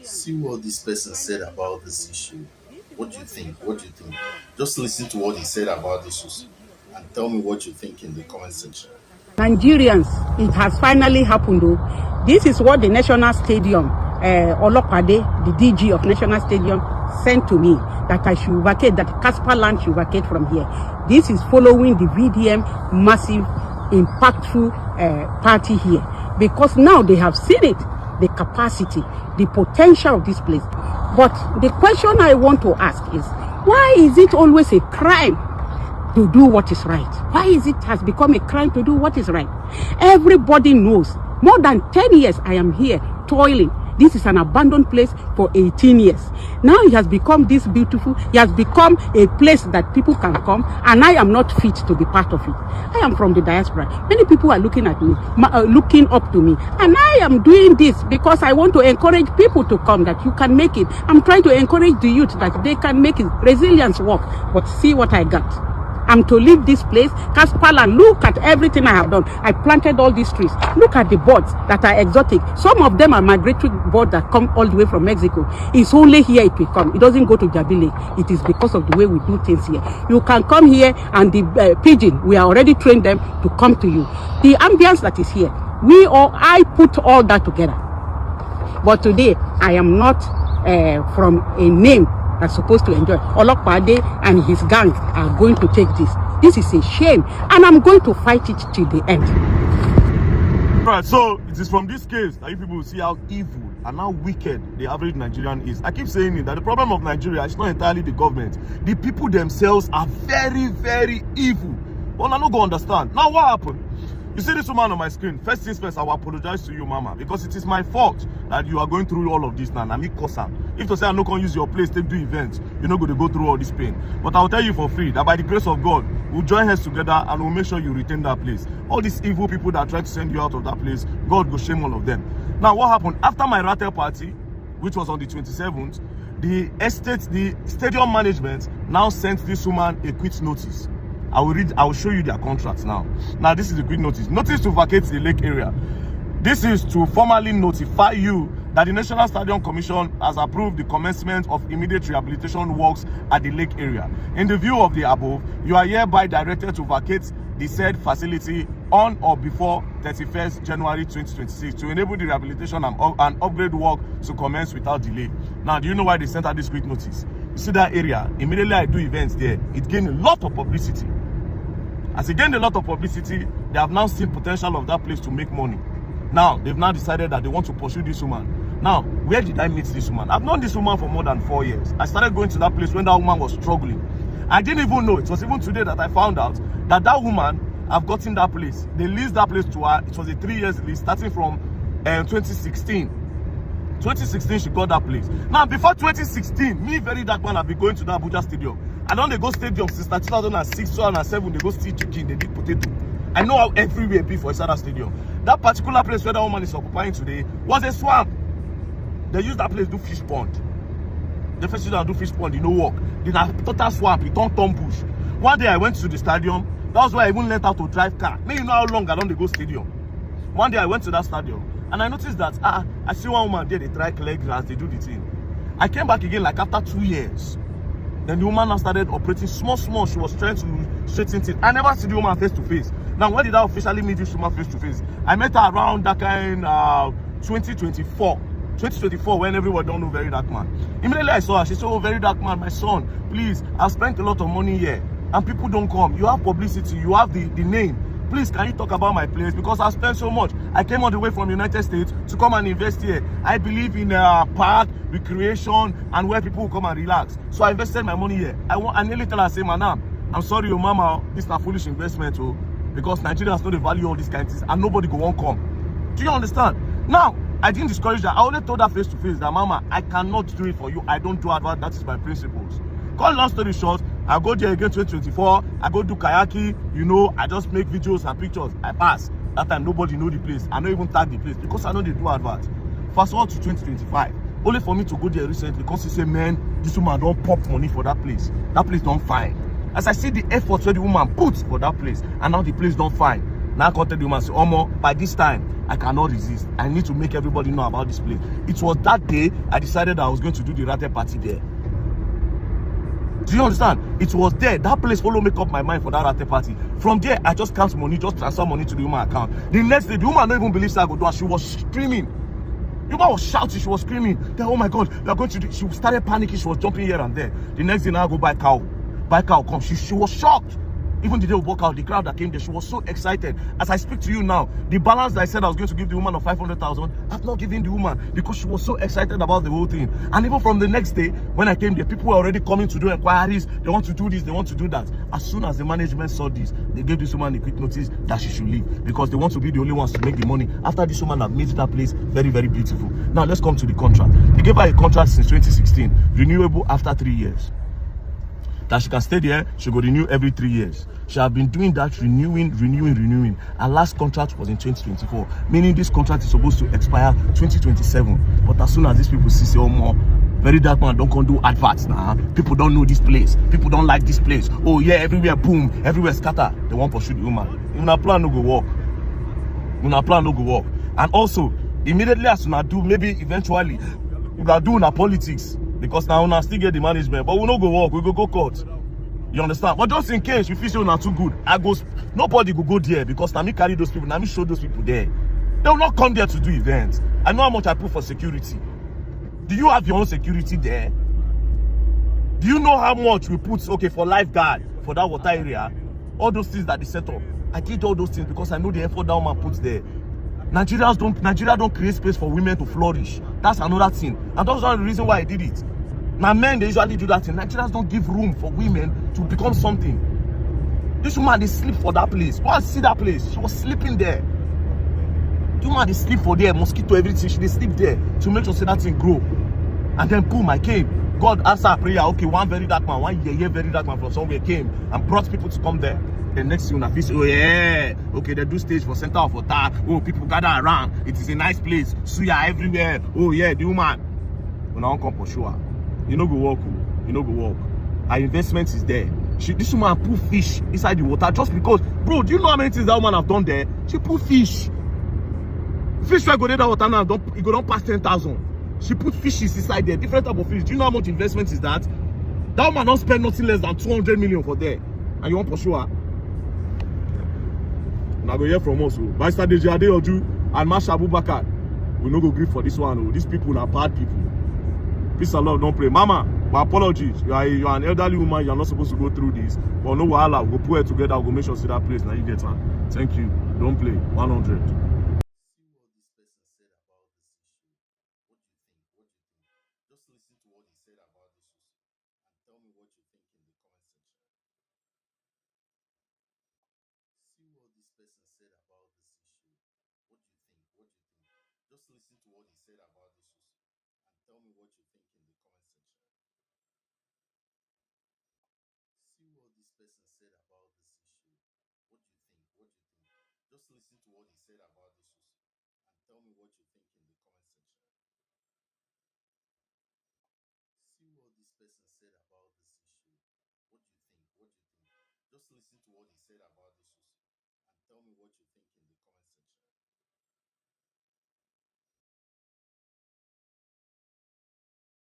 See what this person said about this issue. What do you think? What do you think? Just listen to what he said about this issue and tell me what you think in the comment section. Nigerians, it has finally happened though. This is what the National Stadium, Olopade, the DG of National Stadium, sent to me, that I should vacate, that Casper Land should vacate from here. This is following the VDM massive, impactful party here. Because now they have seen it, the capacity, the potential of this place. But the question I want to ask is, why is it always a crime to do what is right? Why is it has become a crime to do what is right? Everybody knows. More than 10 years I am here toiling. This is an abandoned place for 18 years. Now it has become this beautiful. It has become a place that people can come, and I am not fit to be part of it. I am from the diaspora. Many people are looking at me, looking up to me, and I am doing this because I want to encourage people to come, that you can make it. I'm trying to encourage the youth that they can make it. Resilience work. But see what I got. I'm to leave this place. Casperland, look at everything I have done. I planted all these trees. Look at the birds that are exotic. Some of them are migratory birds that come all the way from Mexico. It's only here it will come. It doesn't go to Jabile. It is because of the way we do things here. You can come here, and the pigeon, we are already trained them to come to you. The ambience that is here, I put all that together. But today, I am not from a name that's supposed to enjoy. Olokpade and his gang are going to take this. This is a shame, and I'm going to fight it till the end. Right, so it is from this case that you people will see how evil and how wicked the average Nigerian is. I keep saying it, that the problem of Nigeria is not entirely the government. The people themselves are very, very evil. Well, I don't go understand. Now, what happened? You see this woman on my screen. First things first, I will apologize to you, mama, because it is my fault that you are going through all of this now. I'm Kosa. If to say I'm not going to use your place to do events, you're not going to go through all this pain. But I'll tell you for free that by the grace of God, we'll join hands together and we'll make sure you retain that place. All these evil people that try to send you out of that place, God will shame all of them. Now, what happened? After my rattle party, which was on the 27th, the stadium management now sent this woman a quit notice. I will show you their contracts now. Now, this is a quick notice. Notice to vacate the lake area. This is to formally notify you that the National Stadium Commission has approved the commencement of immediate rehabilitation works at the lake area. In the view of the above, you are hereby directed to vacate the said facility on or before 31st January 2026 to enable the rehabilitation and upgrade work to commence without delay. Now, do you know why they sent out this quick notice? You see that area, immediately I do events there, it gained a lot of publicity. As it gained a lot of publicity, they have now seen potential of that place to make money. Now, they've now decided that they want to pursue this woman. Now, where did I meet this woman? I've known this woman for more than 4 years. I started going to that place when that woman was struggling. I didn't even know. It was even today that I found out that that woman, I've gotten that place. They leased that place to her. It was a 3 years lease starting from 2016. 2016, she got that place. Now, before 2016, me, very dark man, I've been going to the Abuja Stadium. I don't they go stadium since 2006, 2007, they go steal chicken, they dig potato. I know how everywhere be for inside that stadium. That particular place where that woman is occupying today was a swamp. They used that place to do fish pond. The first used to do fish pond, no work. Then a total swamp, it turned bush. One day I went to the stadium. That was why I even learned how to drive car. Now you know how long I don't go stadium. One day I went to that stadium and I noticed that I see one woman there, they try clear grass, they do the thing. I came back again like after 2 years. Then the woman now started operating small. She was trying to straighten things. I never see the woman face to face. Now, when did I officially meet this woman face to face? I met her around that kind 2024. 2024, when everyone don't know Very Dark Man. Immediately I saw her. She said, "Oh, Very Dark Man, my son, please, I've spent a lot of money here. And people don't come. You have publicity. You have the name. Please, can you talk about my place? Because I spent so much. I came all the way from United States to come and invest here. I believe in park, recreation, and where people will come and relax. So I invested my money here. I nearly tell her, say, Madam, I'm sorry, your mama, this is a foolish investment, because Nigerians know the value of these kinds of things, and nobody go won't come. Do you understand? Now, I didn't discourage her. I only told her face to face that, Mama, I cannot do it for you. I don't do advert. That is my principles. Cut long story short, I go there again 2024. I go do kayaking, I just make videos and pictures. I pass. That time nobody know the place. I don't even tag the place because I know they do advert. Fast forward to 2025. Only for me to go there recently because he say, man, this woman don't pop money for that place. That place don't fine. As I see the effort where the woman puts for that place, and now the place don't fine. Now I can tell the woman, say, Omo, by this time, I cannot resist. I need to make everybody know about this place. It was that day I decided I was going to do the Rate party there. Do you understand? It was there. That place follow make up my mind for that Rate party. From there, I just count money, just transfer money to the woman account. The next day, the woman don't even believe I go do it. She was screaming. The woman was shouting, she was screaming. Then, oh my God, they are going to do. She started panicking, she was jumping here and there. The next day, now I go buy cow. Buy cow, come. She was shocked. Even the day we walk out, the crowd that came there, she was so excited. As I speak to you now, the balance that I said I was going to give the woman of 500,000, I've not given the woman because she was so excited about the whole thing. And even from the next day, when I came there, people were already coming to do inquiries. They want to do this, they want to do that. As soon as the management saw this, they gave this woman a quick notice that she should leave because they want to be the only ones to make the money after this woman have made that place very, very beautiful. Now, let's come to the contract. They gave her a contract since 2016, renewable after 3 years. That she can stay there, she go renew every 3 years. She have been doing that, renewing. Her last contract was in 2024, meaning this contract is supposed to expire 2027. But as soon as these people see, say, oh, more, very dark man, don't come do adverts now. People don't know this place. People don't like this place. Oh, yeah, everywhere boom, everywhere scatter. They want to pursue the woman. Una plan no go work. Una plan no go work. And also, immediately as una do, maybe eventually, una do una politics. Because now we still get the management, but we no go work, we go court. You understand? But just in case you feel so not too good, nobody will go there because now me carry those people, now me show those people there. They will not come there to do events. I know how much I put for security. Do you have your own security there? Do you know how much we put, okay, for lifeguard, for that water area? All those things that they set up. I did all those things because I know the effort that woman puts there. Nigeria don't create space for women to flourish. That's another thing. And that's one of the reason why I did it. Now men, they usually do that thing. Nigerians don't give room for women to become something. This woman, they sleep for that place. Go and see that place. She was sleeping there. The woman, they sleep for there. Mosquito, everything. She they sleep there to make sure that thing grow. And then boom, I came. God answered our prayer. Okay, one very dark man, one very dark man from somewhere came and brought people to come there. The next thing, I say, oh yeah, okay, they do stage for center of attack. Oh, people gather around. It is a nice place. Suya everywhere. Oh yeah, the woman. When I come for sure, you know go walk. You know go walk. Our investment is there. This woman put fish inside the water just because, bro. Do you know how many things that woman have done there? She put fish. Fish will go there that water now. It go down past 10,000. She put fishes inside there, different type of fish. Do you know how much investment is that? That woman don't spend nothing less than 200 million for there, and you want pursue her? Now go hear from us, by Deji Adeoju and Masha Abubakar. We no go grieve for this one. These people are bad people. Peace and love, don't play. Mama, my apologies. You are an elderly woman. You are not supposed to go through this. But no wahala. We'll put it together. We'll make sure to see that place. Now you get one. Thank you. Don't play. 100. See what this person said about this issue. What do you think? What do you think? Just listen to what he said about this issue and tell me what you think in the comment section. See what this person said about this issue. What do you think? What do you think? Just listen to what he said about this issue and tell me what you think in the comment section. See what this person said about this issue. What do you think? What do you think? Just listen to what he said about this issue and tell me what you think in the comment section. See what this person said about this issue. What do you think? What do you think? Just listen to what he said about this issue and tell me what you think in the comment section.